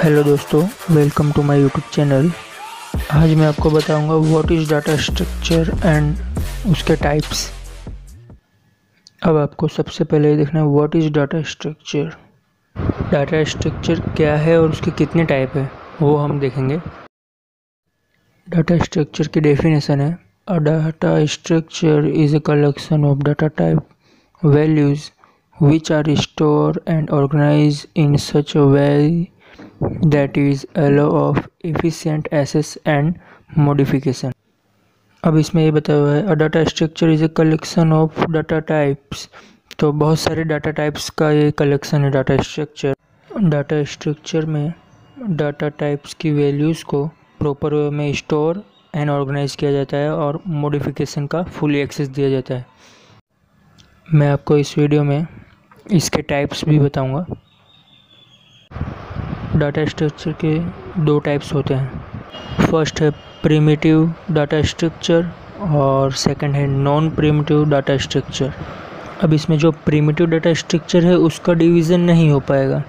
Hello दोस्तों, welcome to my YouTube channel. आज मैं आपको बताऊंगा what is data structure and उसके टाइप्स। अब आपको सबसे पहले ये देखना है what is data structure. Data structure क्या है और उसके कितने टाइप है वो हम देखेंगे। डाटा स्ट्रक्चर की डेफिनेशन है अ data structure is a collection of data type values which are stored and organized in such a way that is allow of efficient access and modification। अब इसमें ये बताया हुआ है अ data structure is a collection of data types. तो बहुत सारे data types का ये कलेक्शन है डाटा स्ट्रक्चर। डाटा स्ट्रक्चर में डाटा टाइप्स की वैल्यूज़ को प्रॉपर वे में स्टोर एंड ऑर्गेनाइज किया जाता है और मॉडिफिकेशन का फुल एक्सेस दिया जाता है। मैं आपको इस वीडियो में इसके टाइप्स भी बताऊंगा। डाटा स्ट्रक्चर के दो टाइप्स होते हैं। फर्स्ट है प्रिमिटिव डाटा स्ट्रक्चर और सेकंड है नॉन प्रिमिटिव डाटा स्ट्रक्चर। अब इसमें जो प्रिमिटिव डाटा स्ट्रक्चर है उसका डिवीज़न नहीं हो पाएगा,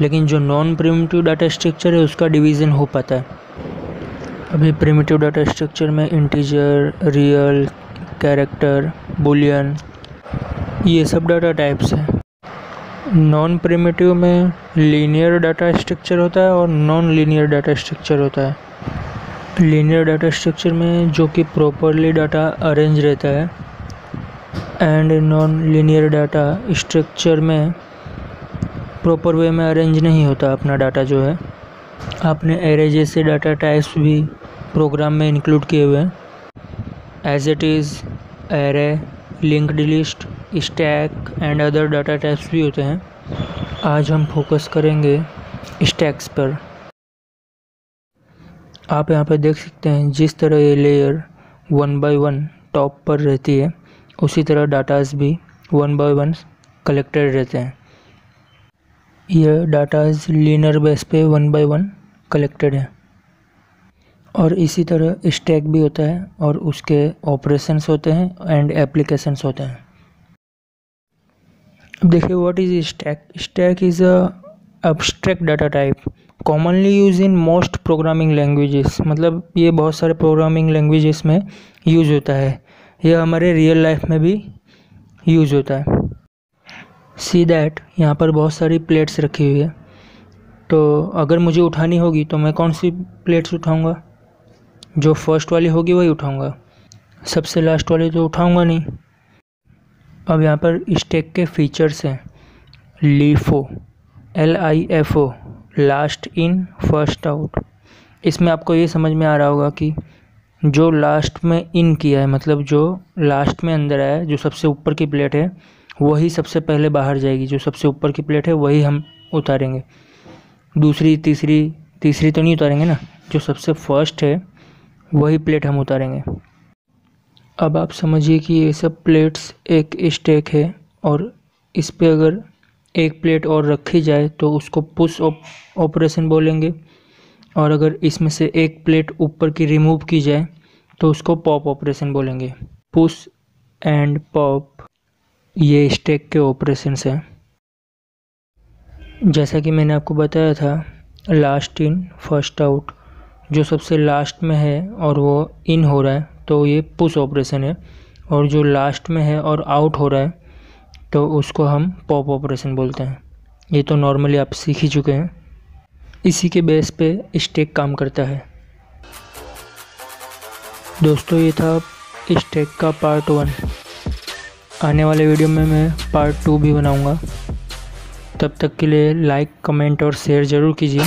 लेकिन जो नॉन प्रिमिटिव डाटा स्ट्रक्चर है उसका डिवीज़न हो पाता है। अभी प्रिमिटिव डाटा स्ट्रक्चर में इंटीजर, रियल, कैरेक्टर, बुलियन, ये सब डाटा टाइप्स हैं। नॉन प्रिमिटिव में लीनियर डाटा स्ट्रक्चर होता है और नॉन लीनियर डाटा स्ट्रक्चर होता है। लीनियर डाटा स्ट्रक्चर में जो कि प्रॉपरली डाटा अरेंज रहता है and non linear data structure में प्रॉपर वे में अरेंज नहीं होता अपना डाटा जो है। आपने एरे जैसे डाटा टाइप्स भी प्रोग्राम में इंक्लूड किए हुए हैं। As it is, array, linked list, stack and other data types भी होते हैं। आज हम फोकस करेंगे स्टैक्स पर। आप यहाँ पे देख सकते हैं जिस तरह ये लेयर 1 बाय 1 टॉप पर रहती है, उसी तरह डाटाज भी 1 बाय 1 कलेक्टेड रहते हैं। यह डाटाज लीनियर बेस पे 1 बाय 1 कलेक्टेड है और इसी तरह स्टैक भी होता है और उसके ऑपरेशंस होते हैं एंड एप्लीकेशंस होते हैं। अब देखिए what is stack. Stack is a abstract data type commonly use in most programming languages. मतलब ये बहुत सारे प्रोग्रामिंग लैंग्वेजेस में यूज होता है। यह हमारे रियल लाइफ में भी यूज होता है। सी दैट यहाँ पर बहुत सारी प्लेट्स रखी हुई है, तो अगर मुझे उठानी होगी तो मैं कौन सी प्लेट्स उठाऊँगा? जो फर्स्ट वाली होगी वही उठाऊँगा, सबसे लास्ट वाली तो उठाऊँगा नहीं। अब यहाँ पर स्टैक के फीचर्स हैं। LIFO, LIFO, last in first out. इसमें आपको ये समझ में आ रहा होगा कि जो लास्ट में इन किया है, मतलब जो लास्ट में अंदर आया है, जो सबसे ऊपर की प्लेट है वही सबसे पहले बाहर जाएगी। जो सबसे ऊपर की प्लेट है वही हम उतारेंगे। दूसरी, तीसरी तो नहीं उतारेंगे ना। जो सबसे फर्स्ट है वही प्लेट हम उतारेंगे। अब आप समझिए कि ये सब प्लेट्स एक स्टैक है और इस पे अगर एक प्लेट और रखी जाए तो उसको पुश ऑपरेशन बोलेंगे, और अगर इसमें से एक प्लेट ऊपर की रिमूव की जाए तो उसको पॉप ऑपरेशन बोलेंगे। पुश एंड पॉप ये स्टैक के ऑपरेशंस हैं। जैसा कि मैंने आपको बताया था, लास्ट इन फर्स्ट आउट, जो सबसे लास्ट में है और वो इन हो रहा है तो ये पुश ऑपरेशन है, और जो लास्ट में है और आउट हो रहा है तो उसको हम पॉप ऑपरेशन बोलते हैं। ये तो नॉर्मली आप सीख ही चुके हैं। इसी के बेस पे स्टैक काम करता है। दोस्तों, ये था स्टैक का पार्ट 1। आने वाले वीडियो में मैं पार्ट 2 भी बनाऊंगा। तब तक के लिए लाइक, कमेंट और शेयर ज़रूर कीजिए।